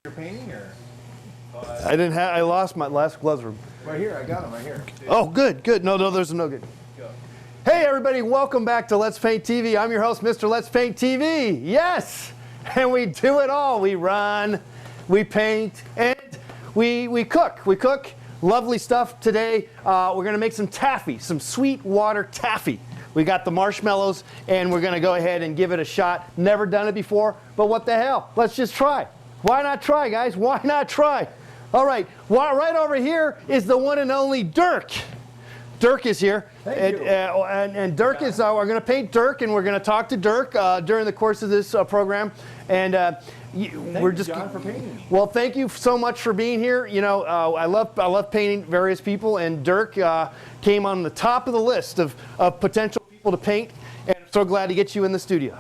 You're painting or? I didn't have. I lost my last gloves. Right here, I got them right here. Oh, good, good. No, there's no good. Go. Hey, everybody, welcome back to Let's Paint TV. I'm your host, Mr. Let's Paint TV. Yes, and we do it all. We run, we paint, and we cook. We cook lovely stuff today. We're gonna make some taffy, some sweet water taffy. We got the marshmallows, and we're gonna go ahead and give it a shot. Never done it before, but what the hell? Let's just try. Why not try, guys? Why not try? All right, right over here is the one and only Dirk. Dirk is here. Thank you. And Dirk is, we're going to paint Dirk, and we're going to talk to Dirk during the course of this program. And we're just John, for painting. Well, thank you so much for being here. You know, I love painting various people, and Dirk came on the top of the list of potential people to paint, and I'm so glad to get you in the studio.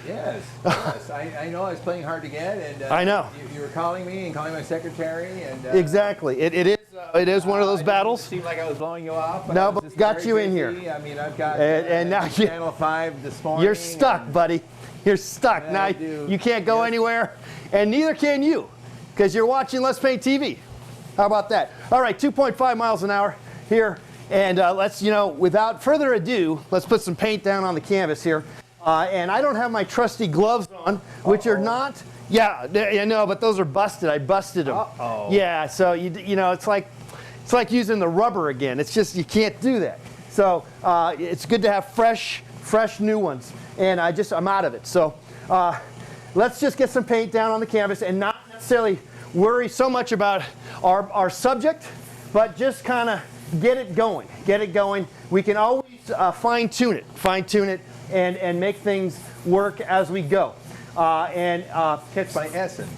Yes, yes. I know I was playing hard to get, and I know. You were calling me and calling my secretary, and exactly. It is one of those battles. It seemed like I was blowing you off. No, but we got you in here. I mean, I've got and now Channel 5 this morning. You're stuck, buddy. You're stuck. Now you can't go anywhere, and neither can you, because you're watching Let's Paint TV. How about that? All right, 2.5 miles an hour here, and let's, without further ado, let's put some paint down on the canvas here. And I don't have my trusty gloves on, which are not. Yeah, I know, but those are busted. I busted them. Uh-oh. Yeah, so it's like using the rubber again. It's just you can't do that. So it's good to have fresh new ones. And I'm out of it. So let's just get some paint down on the canvas and not necessarily worry so much about our subject, but just kind of get it going. Get it going. We can always fine tune it. And make things work as we go. Catch my essence.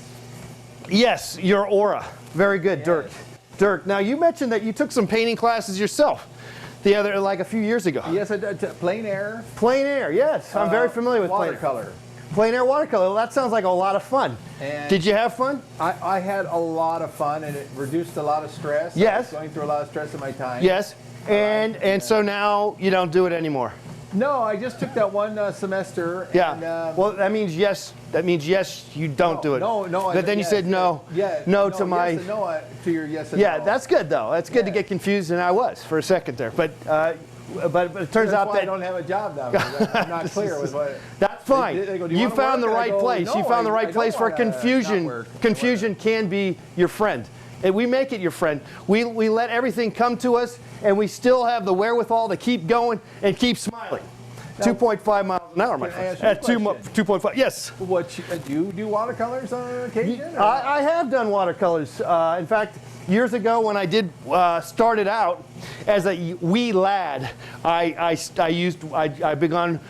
Yes, your aura. Very good, Yes. Dirk. Dirk, now you mentioned that you took some painting classes yourself a few years ago. Yes, I did. Plein air. Plein air, yes. I'm very familiar with watercolor. Plein air watercolor. Well, that sounds like a lot of fun. And did you have fun? I had a lot of fun, and it reduced a lot of stress. Yes. I was going through a lot of stress in my time. Yes. And so now you don't do it anymore. No, I just took that one semester. Yeah. And, well, that means yes. You don't do it. No. But then you said no. Yeah. No to my. Yes and no to your yes and yeah, no. that's good though. That's good to get confused, and I was for a second there. But it turns out that I don't have a job now. Because I'm not clear with what. That's fine. They go, you found the right place. You found the right place for confusion. Confusion can be your friend. And we make it your friend. We let everything come to us, and we still have the wherewithal to keep going and keep smiling. Now, 2.5 miles an hour, my friend. At 2.5, yes. Do you do watercolors on occasion? I have done watercolors. In fact, years ago when I did started out as a wee lad, I begun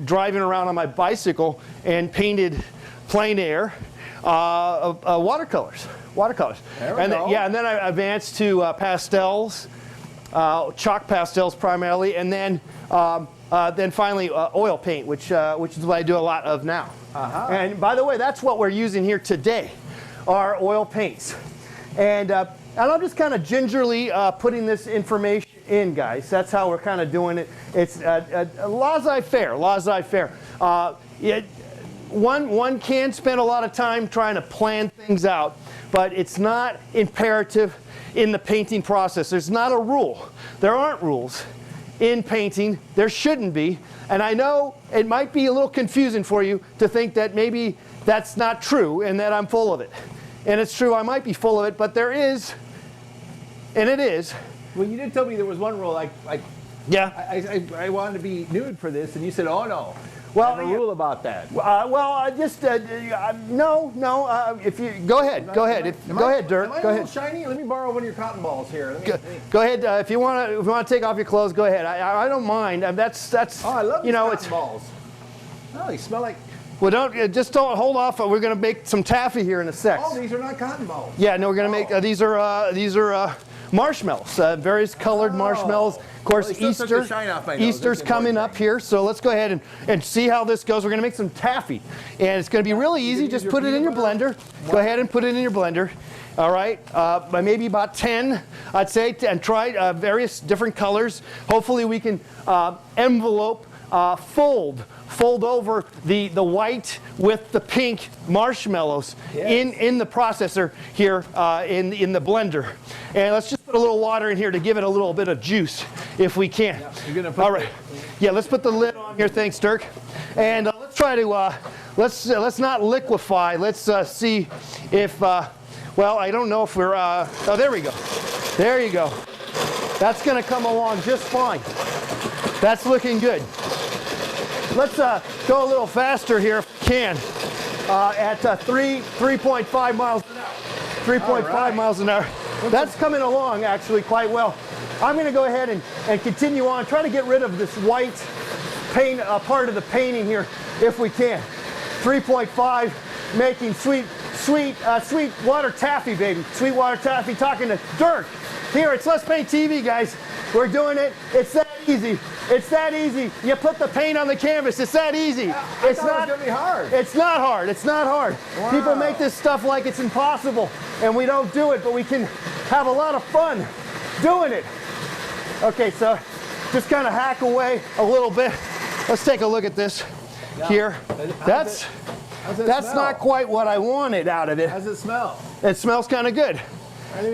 driving around on my bicycle and painted plein air watercolors. There we go. Yeah, and then I advanced to pastels, chalk pastels primarily, and then finally oil paint, which is what I do a lot of now. Uh-huh. And by the way, that's what we're using here today, are oil paints. And I'm just kind of gingerly putting this information in, guys. That's how we're kind of doing it. It's laissez-faire. One can spend a lot of time trying to plan things out, but it's not imperative in the painting process. There's not a rule. There aren't rules in painting. There shouldn't be. And I know it might be a little confusing for you to think that maybe that's not true and that I'm full of it. And it's true, I might be full of it, but there is, and it is. Well, you did tell me there was one rule. Yeah. I wanted to be nude for this, and you said, "Oh no." Well, I have a rule about that. No. If you go ahead, Dirk. Am I Go a ahead. little shiny? Let me borrow one of your cotton balls here. Go ahead. If you want to take off your clothes, go ahead. I don't mind. That's. Oh, I love these cotton balls. Oh, they smell like. Well, don't hold off. We're going to make some taffy here in a sec. Oh, these are not cotton balls. Yeah, no, we're going to make these are marshmallows, various colored marshmallows. Of course, Easter's coming up here, so let's go ahead and see how this goes. We're going to make some taffy, and it's going to be really easy. Just put it in your blender. Go ahead and put it in your blender. All right, maybe about 10, I'd say, and try various different colors. Hopefully we can envelope, fold fold over the white with the pink marshmallows in the processor here in the blender. And let's just put a little water in here to give it a little bit of juice if we can. Yeah, you're gonna put all right. Yeah, let's put the lid on here. Thanks, Dirk. And let's try to, let's not liquefy. Let's see if, well, I don't know if we're, oh, there we go. There you go. That's going to come along just fine. That's looking good. Let's go a little faster here if we can at 3.5 miles an hour. 3.5 miles an hour. That's coming along actually quite well. I'm going to go ahead and continue on. Try to get rid of this white paint part of the painting here if we can. 3.5, making sweet water taffy, baby. Sweet water taffy. Talking to Dirk here. It's Let's Paint TV, guys. We're doing it. It's that easy. It's that easy. You put the paint on the canvas. It's that easy. It's not going to be hard. It's not hard. It's not hard. Wow. People make this stuff like it's impossible, and we don't do it, but we can have a lot of fun doing it. Okay, so just kind of hack away a little bit. Let's take a look at this here. That's not quite what I wanted out of it. How's it smell? It smells kind of good.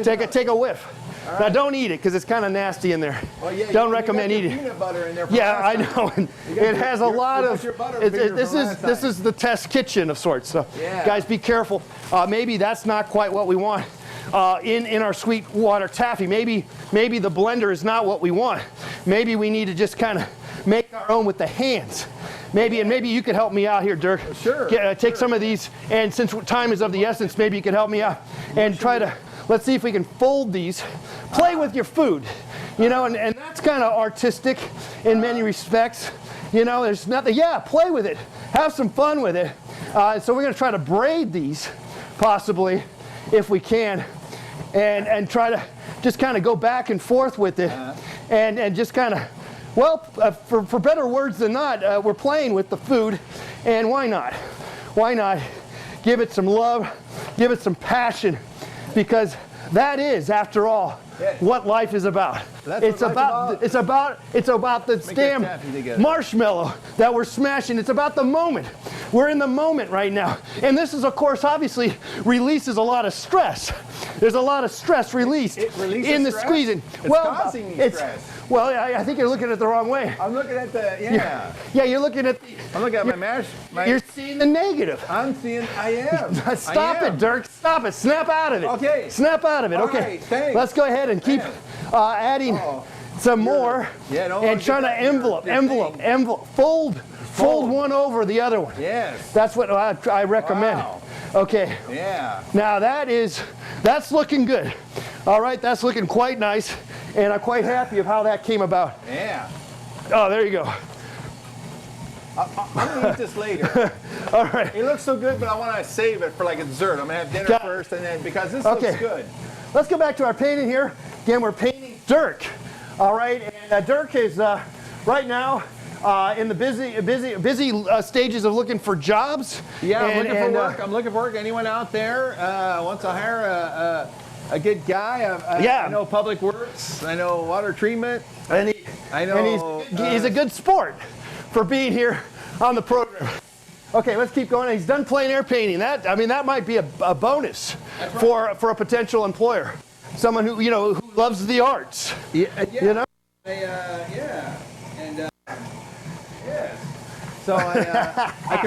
Take a whiff. Right. Now don't eat it because it's kind of nasty in there. Well, yeah, don't recommend eating. Peanut butter in there. Yeah, I know. And it has a lot of. This is the test kitchen of sorts. So guys, be careful. Maybe that's not quite what we want in our sweet water taffy. Maybe the blender is not what we want. Maybe we need to just kind of make our own with the hands. Maybe you could help me out here, Dirk. Sure. Take some of these, and since time is of the essence, maybe you could help me out and try to. Let's see if we can fold these. Play with your food, you know, and that's kind of artistic in many respects. You know, there's nothing. Yeah, play with it. Have some fun with it. So we're going to try to braid these, possibly, if we can, and try to just kind of go back and forth with it, and just kind of. Well, for better words than not, we're playing with the food, and why not? Why not give it some love, give it some passion, because that is, after all, what life is about. It's about the damn marshmallow that we're smashing. It's about the moment. We're in the moment right now. And this is, of course, obviously releases a lot of stress. There's a lot of stress released in the squeezing. It's causing me stress. Well, I think you're looking at it the wrong way. I'm looking at the, Yeah, you're looking at the... I'm looking at my mash. You're seeing the negative. I am. Stop it, Dirk. Stop it. Snap out of it. Okay. Snap out of it. Okay. Right, thanks. Let's go ahead and keep adding some more and trying to envelope. Fold one over the other one. Yes. That's what I recommend. Wow. Okay. Yeah. Now that's looking good. All right, that's looking quite nice, and I'm quite happy of how that came about. Yeah. Oh, there you go. I'm gonna eat this later. All right. It looks so good, but I want to save it for like a dessert. I'm gonna have dinner first, and then because this looks good. Let's go back to our painting here. Again, we're painting Dirk. All right, and Dirk is right now in the busy stages of looking for jobs. Yeah, I'm looking for work. I'm looking for work. Anyone out there wants to hire a good guy? I know Public Works. I know Water Treatment. And he's a good sport for being here on the program. Okay, let's keep going. He's done plein air painting. That might be a bonus for a potential employer, someone who who loves the arts. Yeah. You know. So I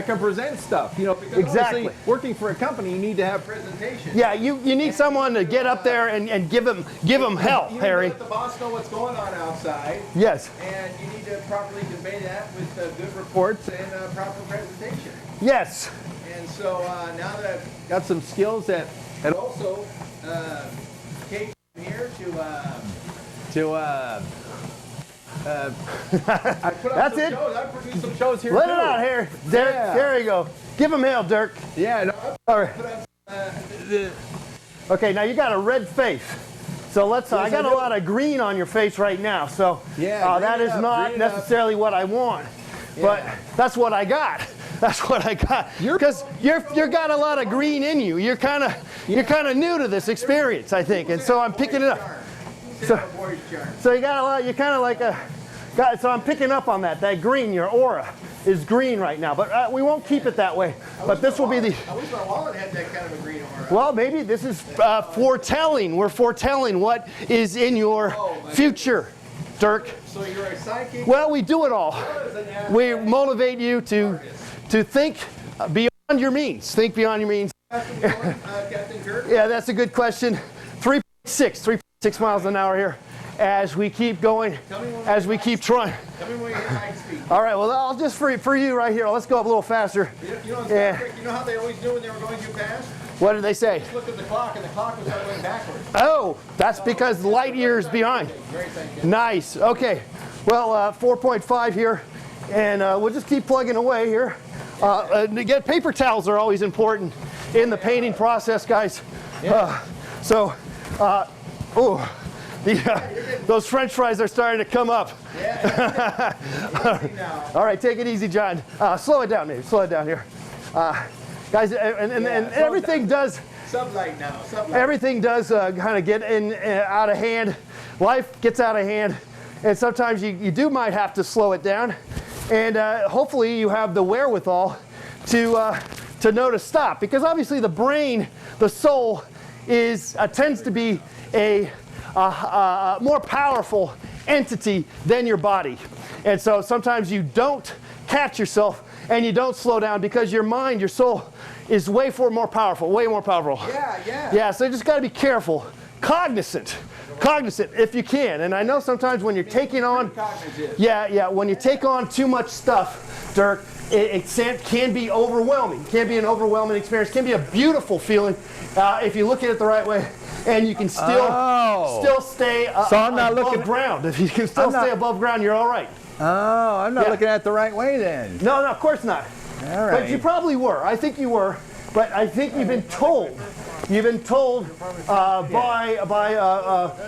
can present stuff, because obviously working for a company, you need to have presentation. Yeah, you need someone to get up there and give him help, Harry. Let the boss know what's going on outside. Yes. And you need to properly convey that with good reports and proper presentation. Yes. And so now that I've got some skills that also Kate here I put on some shows. I produced some shows here. Let it out here, Dirk. Yeah. There you go. Give him hell, Dirk. Yeah. No, all right. Okay, now you got a red face. So let's. I got a lot of green on your face right now. So that is not necessarily what I want, but that's what I got. That's what I got. Because you're got a lot of green in you. You're kind of new to this experience, I think, and so I'm picking it up. So you got a lot. You're kind of like a. So I'm picking up on that green, your aura. is green right now, but we won't keep it that way. But this will be the... I wish my wallet had that kind of a green on it. Well, maybe this is foretelling. We're foretelling what is in your future, Dirk. So you're a psychic? Well, we do it all. We motivate you to think beyond your means. Think beyond your means. Captain Dirk? Yeah, that's a good question. 3.6 miles an hour here as we keep going, as we keep trying. Tell me when you hit high speed. All right, well, I'll just for you right here. Let's go up a little faster. You know how they always do when they were going too fast? What did they say? Just look at the clock, and the clock was going backwards. Oh, that's because light years behind. Great, thank you. Nice. Okay. Well, 4.5 here, and we'll just keep plugging away here. Paper towels are always important in the painting process, guys. Yeah. Those French fries are starting to come up. Yeah. All right, take it easy, John. Slow it down, maybe. Slow it down here. Guys, and everything does... Sublight now. Sublight. Everything does kind of get out of hand. Life gets out of hand. And sometimes you might have to slow it down. And hopefully you have the wherewithal to know to stop. Because obviously the brain, the soul, tends to be a more powerful entity than your body. And so sometimes you don't catch yourself and you don't slow down because your mind, your soul, is way more powerful, way more powerful. Yeah. Yeah, so you just got to be careful, cognizant if you can. And I know sometimes when you're taking on, when you take on too much stuff, Dirk, it can be overwhelming. It can be an overwhelming experience. It can be a beautiful feeling if you look at it the right way. And you can still stay above ground. If you can still stay above ground, you're all right. Oh, I'm not looking at it the right way then. No, of course not. All right. But you probably were. I think you were. But I think you've been told. You've been told by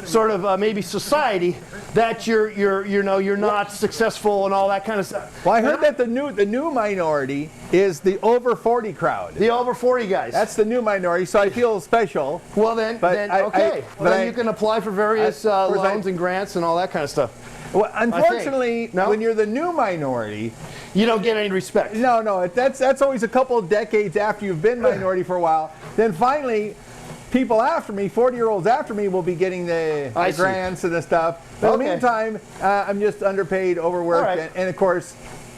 sort of maybe society that you're not successful and all that kind of stuff. Well, I heard that the new minority is the over 40 crowd. The over 40 guys. That's the new minority, so I feel special. Well then, you can apply for various loans and grants and all that kind of stuff. Well, unfortunately, when you're the new minority, you don't get any respect. No, that's always a couple of decades after you've been minority for a while. Then finally, people after me, 40-year-olds after me, will be getting the grants and the stuff. But in the meantime, I'm just underpaid, overworked, and of course,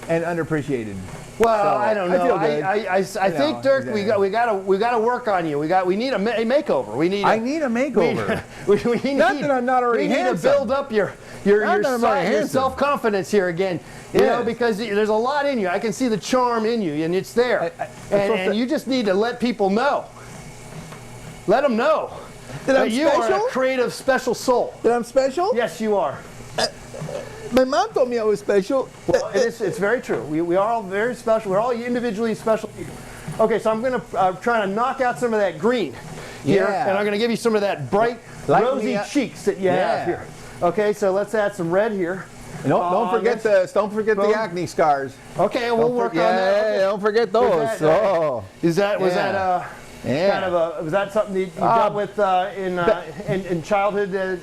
and underappreciated. Well, So, I don't know. I feel good. I think, Dirk, we got to work on you. We need a makeover. I need a makeover. Not that I'm not already handsome. We need to build up your self-confidence here again. You know, because there's a lot in you. I can see the charm in you, and it's there. And you just need to let people know. Let them know that you are a creative, special soul. That I'm special? Yes, you are. My mom told me I was special. Well, it's very true. We are all very special. We're all individually special people. Okay, so I'm going to try to knock out some of that green here, and I'm going to give you some of that bright, rosy cheeks that you have here. Okay, so let's add some red here. Don't forget the acne scars. Okay, we'll work on that. Okay. Don't forget those. Was that something that you dealt with in childhood? I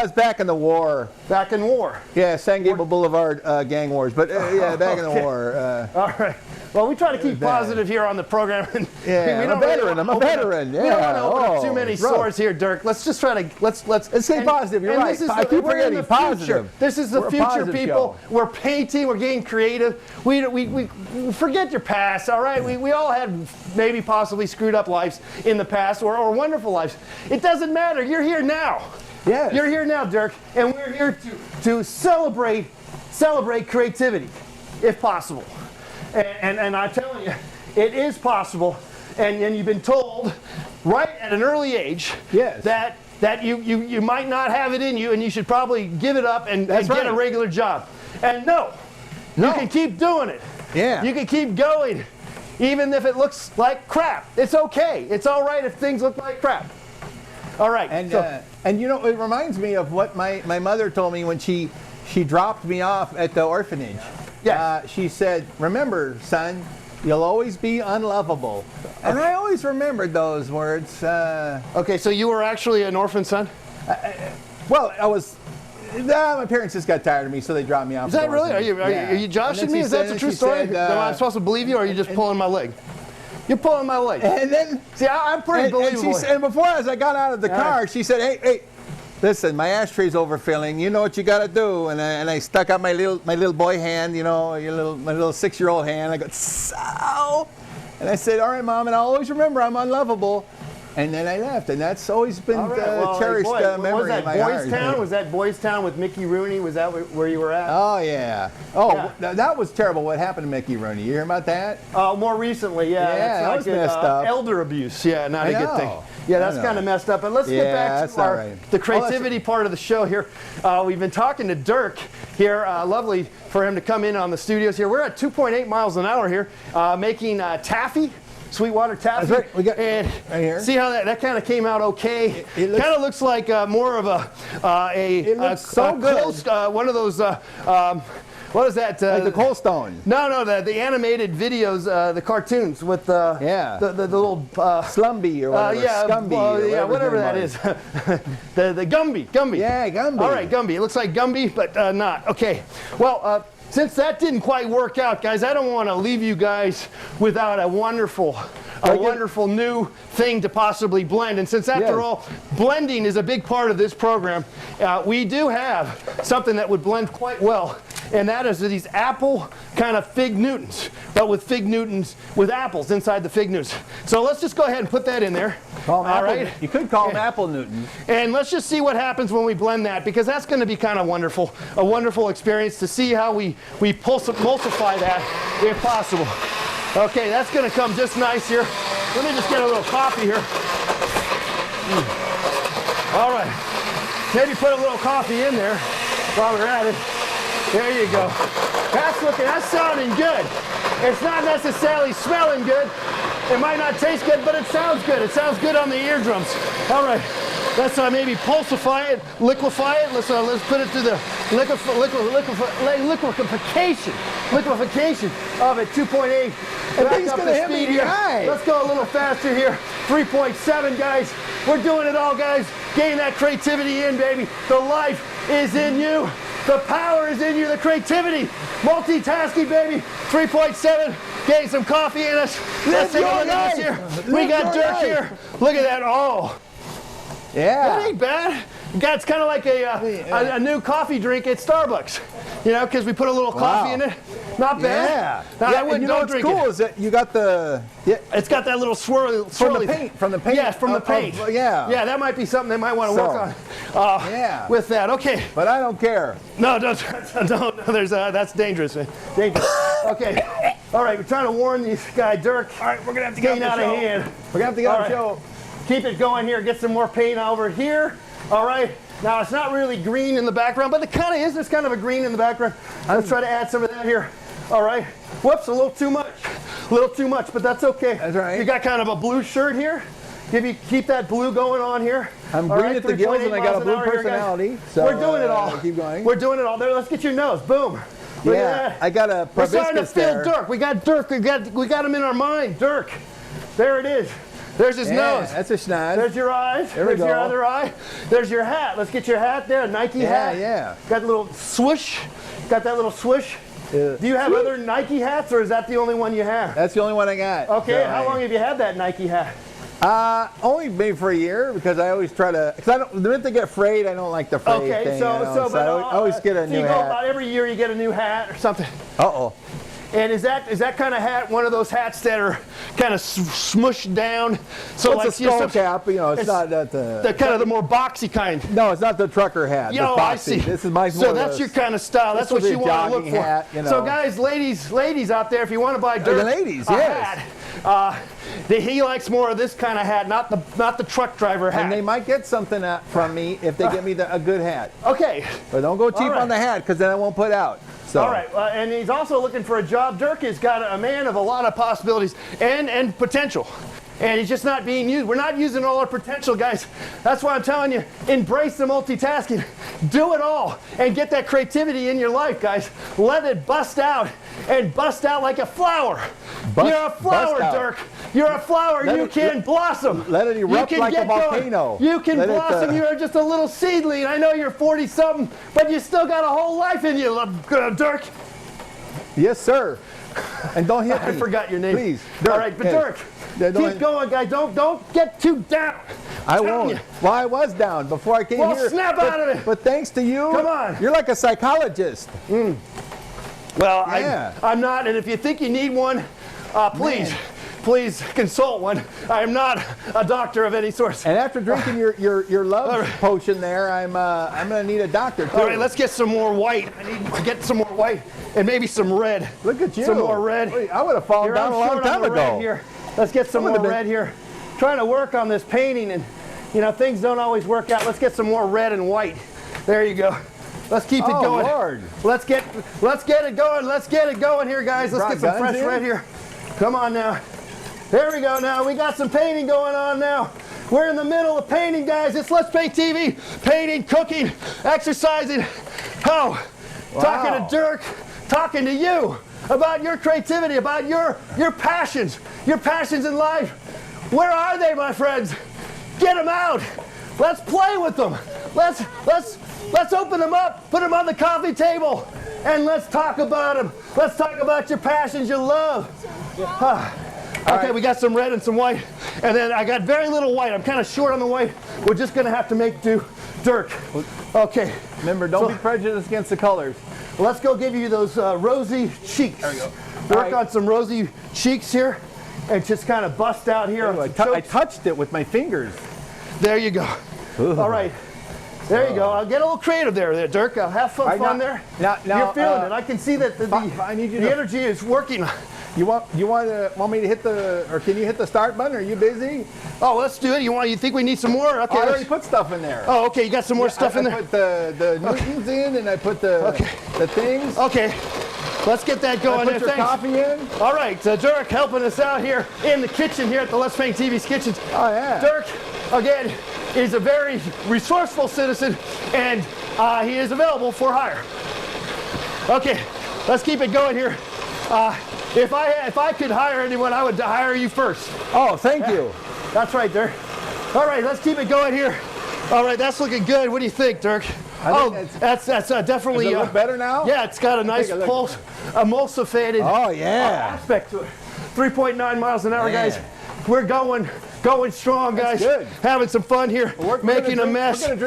was back in the war. Back in war. Yeah, San Gabriel Boulevard gang wars, but back in the war. All right. Well, we try to keep positive here on the program. I'm a veteran. I'm a veteran. Yeah. We don't want to open up too many sores here, Dirk. Let's just try to let's stay positive. You're right. I keep forgetting positive. This is the future, people. We're painting. We're getting creative. We forget your past. All right. We all had maybe possibly screwed up lives in the past or wonderful lives. It doesn't matter. You're here now. Yes. You're here now, Dirk, and we're here to celebrate creativity, if possible. And I'm telling you, it is possible, and you've been told right at an early age that you might not have it in you, and you should probably give it up and get a regular job. And no, you can keep doing it. Yeah. You can keep going, even if it looks like crap. It's okay. It's all right if things look like crap. All right. And you know, it reminds me of what my mother told me when she dropped me off at the orphanage. Yeah. She said, "Remember, son, you'll always be unlovable." And I always remembered those words. Okay, so you were actually an orphan son? Well, I was Nah, my parents just got tired of me, so they dropped me off. Is that really? Are you joshing me? Is that the true story? Am I supposed to believe you, or are you just pulling my leg? You're pulling my leg. And then, see, I'm pretty believable. And before, as I got out of the car, she said, "Hey, listen, my ashtray's overfilling. You know what you got to do." And I stuck out my little boy hand, you know, my little 6-year-old hand. I go, "So," and I said, "All right, Mom, and I'll always remember I'm unlovable." And then I left, and that's always been a cherished memory in my heart. Was that Boys Town? Was that Boys Town with Mickey Rooney? Was that where you were at? Oh, yeah. Oh, yeah. That was terrible what happened to Mickey Rooney. You hear about that? More recently, yeah. Yeah, that was messed up. Elder abuse, yeah, not a good thing. Yeah, that's kind of messed up. But let's get back to the creativity part of the show here. We've been talking to Dirk here. Lovely for him to come in on the studios here. We're at 2.8 miles an hour here, making taffy. Sweetwater taffy. That's right. We got and right here. See how that kind of came out okay. It kind of looks like more of it looks so good. Close, one of those. What is that? Like the Cold Stone. No, the animated videos, the cartoons with the little Slumby or whatever. Scumby. Whatever that is. the Gumby. Yeah, Gumby. All right, Gumby. It looks like Gumby, but not. Okay. Well. Since that didn't quite work out, guys, I don't want to leave you guys without a wonderful new thing to possibly blend. And since, after all, blending is a big part of this program, we do have something that would blend quite well, and that is these apple kind of fig Newtons, but with fig Newtons with apples inside the fig Newtons. So let's just go ahead and put that in there. All right. You could call them apple Newtons. And let's just see what happens when we blend that, because that's going to be kind of wonderful, a wonderful experience to see how we emulsify that if possible. Okay, that's going to come just nice here. Let me just get a little coffee here. All right. Maybe put a little coffee in there while we're at it. There you go. That's sounding good. It's not necessarily smelling good. It might not taste good, but it sounds good. It sounds good on the eardrums. All right. Let's maybe pulsify it, liquefy it. Let's put it through the liquefaction of it, 2.8. And back up the speed here. Let's go a little faster here. 3.7, guys. We're doing it all, guys. Getting that creativity in, baby. The life is in you. The power is in you. The creativity. Multitasking, baby. 3.7. Getting some coffee in us. Let's take a look at this here. We got Dirk here. Look at that. Oh. Yeah. That ain't bad. It's kind of like a new coffee drink at Starbucks, you know, because we put a little coffee in it. Not bad. Yeah. I wouldn't. You know what's cool is that you got the. It's got that little swirly. From the paint. Yes, from the paint. Yeah, that might be something they might want to work on. With that, okay. But I don't care. No, don't. That's dangerous, man. Dangerous. Okay. All right, we're trying to warn this guy, Dirk. All right, we're gonna have to get out of hand. We're gonna have to get on the show. Keep it going here. Get some more paint over here. All right. Now, it's not really green in the background, but it kind of is. There's kind of a green in the background. Let's try to add some of that here. All right. Whoops, a little too much. A little too much, but that's okay. That's right. You got kind of a blue shirt here. Keep that blue going on here. I'm green at the gills, and I got a blue personality. So we're doing it all. Keep going. We're doing it all. There, let's get your nose. Boom. Look at that. I got a We're starting to feel there. Dirk. We got Dirk. We got him in our mind. Dirk. There it is. There's his nose. That's a schnoz. There's your eyes. There we go. There's your other eye. There's your hat. Let's get your hat there. Nike hat. Yeah. Got a little swoosh. Got that little swoosh. Do you have other Nike hats, or is that the only one you have? That's the only one I got. Okay. How long have you had that Nike hat? Only maybe for a year, because I always try to. Because the minute they get frayed, I don't like the frayed thing. Okay. So I always get a new hat. hat. Every year you get a new hat or something. Uh-oh. And is that kind of hat one of those hats that are kind of smushed down? So it's a skull cap, you know. It's not the kind of the more boxy kind. No, it's not the trucker hat. Yo, I see. This is my. So that's your kind of style. That's what you want to look for. Hat, you know. So guys, ladies out there, if you want to buy Dirk the ladies, hat, he likes more of this kind of hat, not the truck driver hat. And they might get something from me if they get me a good hat. Okay. But don't go cheap on the hat, because then I won't put out. So. All right, and he's also looking for a job. Dirk has got a man of a lot of possibilities and potential. And he's just not being used. We're not using all our potential, guys. That's why I'm telling you, embrace the multitasking. Do it all and get that creativity in your life, guys. Let it bust out and bust out like a flower. You're a flower, Dirk. You're a flower. You can blossom. Let it erupt like a volcano. You can blossom. You're just a little seedling. I know you're 40-something, but you still got a whole life in you, Dirk. Yes, sir. And don't hit me. I forgot your name. Please. Dirk. All right, but Dirk, keep going, guys. Don't get too down. I won't. Well, I was down before I came here. Well, snap out of it. But thanks to you, come on. You're like a psychologist. Well, yeah. I'm not, and if you think you need one, please consult one. I am not a doctor of any sort. And after drinking your love potion there, I'm gonna need a doctor too. All right, let's get some more white. I need to get some more white and maybe some red. Look at you. Some more red. Wait, I would have fallen down a long time ago. Here. Let's get some more red here. Trying to work on this painting, and you know things don't always work out. Let's get some more red and white. There you go. Let's keep it going. Lord. Let's get it going. Let's get it going here, guys. Let's get some fresh red here. Come on now. There we go now. We got some painting going on now. We're in the middle of painting, guys. It's Let's Paint TV. Painting, cooking, exercising. Oh, wow. Talking to Dirk, talking to you about your creativity, about your passions in life. Where are they, my friends? Get them out. Let's play with them. Let's open them up, put them on the coffee table, and let's talk about them. Let's talk about your passions, your love. Okay, we got some red and some white, and then I got very little white. I'm kind of short on the white. We're just gonna have to make do. Dirk. Okay. Remember, don't be prejudiced against the colors. Let's go give you those rosy cheeks. There we go. Work on some rosy cheeks here, and just kind of bust out here. Ooh, I touched it with my fingers. There you go. Ooh. All right. There you go. I'll get a little creative there, Dirk. I'll have fun there. Now, you're feeling it. I can see that the energy is working. You want me to hit or can you hit the start button? Are you busy? Oh, let's do it. You think we need some more? Okay. I already put stuff in there. Oh, okay. You got some more stuff in there. I put the Newtons in, and I put the things. Okay. Let's get that going there. Put your coffee in. All right, Dirk helping us out here in the kitchen here at the Let's Paint TV's kitchens. Oh yeah. Dirk, again, is a very resourceful citizen, and he is available for hire. Okay, let's keep it going here. If I could hire anyone, I would hire you first. Oh, thank you. That's right, Dirk. All right, let's keep it going here. All right, that's looking good. What do you think, Dirk? That's definitely. Does it look better now? Yeah, it's got a nice pulse, emulsified. Aspect to it. 3.9 miles an hour, guys. We're going strong, guys. Good. Having some fun here, making a mess and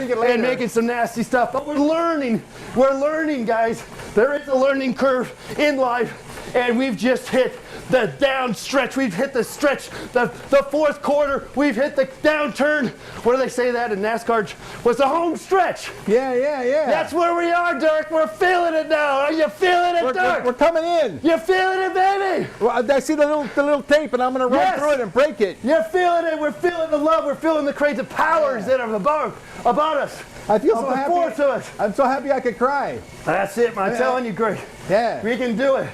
making some nasty stuff. But we're learning. We're learning, guys. There is a learning curve in life, and we've just hit the down stretch. We've hit the stretch, the fourth quarter. We've hit the downturn. What do they say that in NASCAR? Was the home stretch. Yeah. That's where we are, Dirk. We're feeling it now. Are you feeling it, Dirk? We're coming in. You're feeling it, baby. Well, I see the little tape, and I'm going to run through it and break it. You're feeling it. We're feeling the love. We're feeling the creative powers that are about us. I feel so happy. To us. I'm so happy I could cry. That's it, man. I'm telling you, Greg. Yeah. We can do it.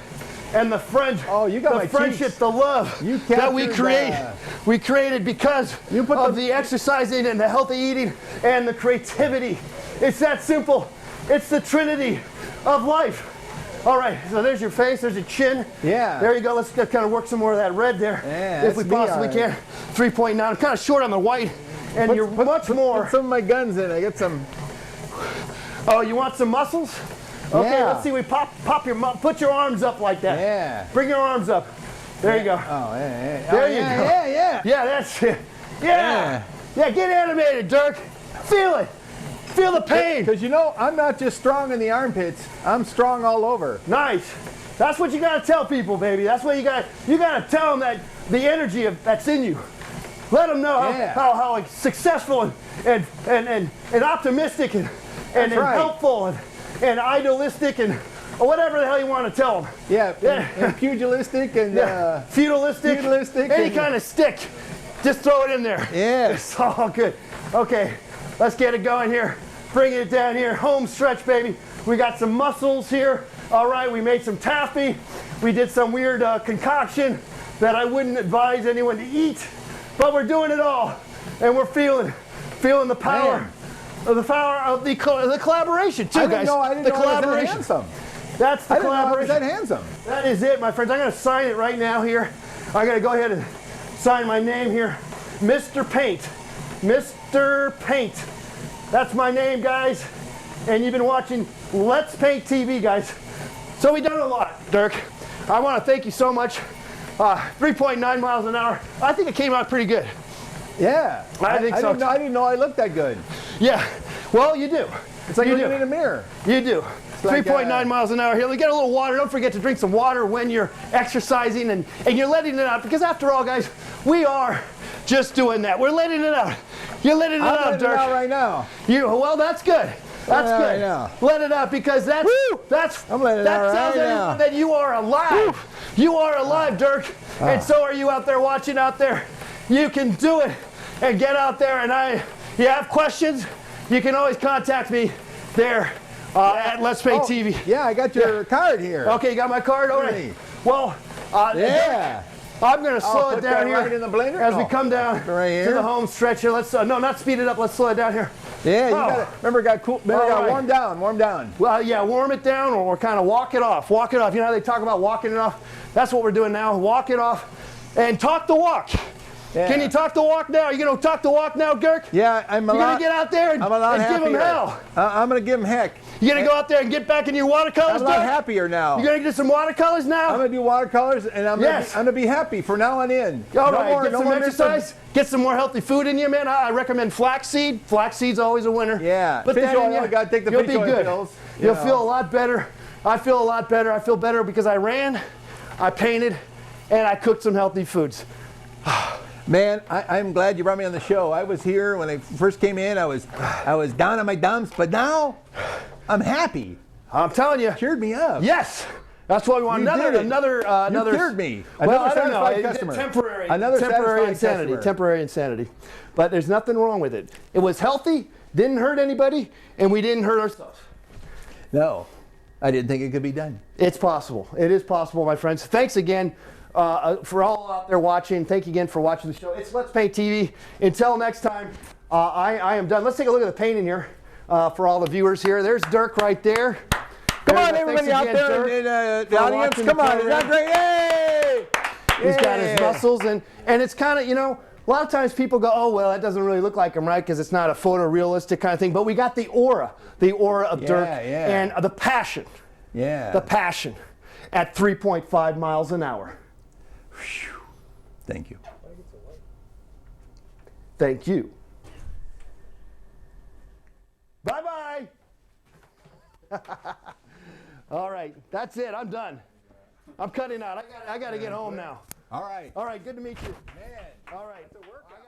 And the friendship, the love that we created because of the exercising and the healthy eating and the creativity. It's that simple. It's the trinity of life. All right, so there's your face, there's your chin. Yeah. There you go. Let's kind of work some more of that red there, if we possibly can. 3.9. I'm kind of short on the white, and you're much more. Put some of my guns in. I get some. Oh, you want some muscles? Okay, let's see. We put your arms up like that. Yeah. Bring your arms up. There you go. Oh, yeah. There you go. Yeah. Yeah, that's it. Yeah, get animated, Dirk. Feel it. Feel the pain. Because I'm not just strong in the armpits. I'm strong all over. Nice. That's what you gotta tell people, baby. That's what you gotta tell them, that the energy that's in you. Let them know how successful and optimistic and helpful and idealistic and whatever the hell you want to tell them. And pugilistic and feudalistic, any kind of stick. Just throw it in there. Yeah. It's all good. Okay, let's get it going here. Bring it down here. Home stretch, baby. We got some muscles here. All right, we made some taffy. We did some weird concoction that I wouldn't advise anyone to eat, but we're doing it all, and we're feeling the power. Man. The power of the collaboration too, guys. I didn't know the collaboration. That's the I didn't know I was collaboration. that handsome. That is it, my friends. I'm going to sign it right now here. I'm going to go ahead and sign my name here. Mr. Paint. Mr. Paint. That's my name, guys. And you've been watching Let's Paint TV, guys. So we've done a lot, Dirk. I want to thank you so much. 3.9 miles an hour. I think it came out pretty good. Yeah. I think so. I didn't know I looked that good. Yeah. Well, you do. It's like you looking do. in a mirror. You do. Like, 3.9 miles an hour here. Get a little water. Don't forget to drink some water when you're exercising and you're letting it out. Because after all, guys, we are just doing that. We're letting it out. You're letting it I'm out, letting Dirk. it out right now. Well, that's good. That's Yeah, good. right now. Let it out because I'm letting it that out tells right everyone now. that you are alive. You are alive, Dirk. And so are you out there watching out there. You can do it and get out there. And you have questions, you can always contact me there at Let's Paint TV. Yeah, I got your card here. Okay, you got my card? All right. Really? Well, Yeah. I'm going to slow it put down that here right in the blender? as we No. come down Right to here? the home stretch here. Let's no, not speed it up. Let's slow it down here. Yeah, you Oh. got it. Remember, it got cool. Remember, it All got right. warmed down. Well, yeah, warm it down or kind of walk it off. Walk it off. You know how they talk about walking it off? That's what we're doing now. Walk it off and talk the walk. Yeah. Can you talk the walk now? Are you going to talk the walk now, Dirk? Yeah, I'm a You're going lot. to get out there and, I'm a lot and give happier. them hell. I'm gonna give them heck. You're going to go out there and get back in your watercolors, I'm a lot Dirk? happier now. You're going to do some watercolors now? I'm gonna do watercolors, and I'm Yes. gonna be happy from now on in. All right, get some Mr. exercise, get some more healthy food in you, man. I recommend flaxseed. Flaxseed's always a winner. Yeah, Put fish that in oil, you. you gotta take the You'll fish be oil good. pills, you You'll know. feel a lot better. I feel a lot better. I feel better because I ran, I painted, and I cooked some healthy foods. Man, I'm glad you brought me on the show. I was here when I first came in. I was down on my dumps, but now I'm happy. I'm telling you. Cheered me up. Yes. That's what we want. You did it. Another. You cured me. Well, Another I don't know. satisfied customer. Temporary. Another temporary satisfied insanity. customer. Temporary insanity. But there's nothing wrong with it. It was healthy, didn't hurt anybody, and we didn't hurt ourselves. No, I didn't think it could be done. It's possible. It is possible, my friends. Thanks again for all out there watching. Thank you again for watching the show. It's Let's Paint TV. Until next time, I am done. Let's take a look at the painting here for all the viewers here. There's Dirk right there. Come There's on, everybody out there in the for audience. watching Come the on, is that program. great? Hey! He's got his Yeah. muscles, and it's kind of, a lot of times people go, oh, well, that doesn't really look like him, right? Because it's not a photorealistic kind of thing. But we got the aura of Dirk yeah. and the passion at 3.5 miles an hour. Thank you. Thank you. Bye-bye. All right, that's it. I'm done. I'm cutting out. I got to get home now. All right. All right, good to meet you. Man. All right. It's a workout.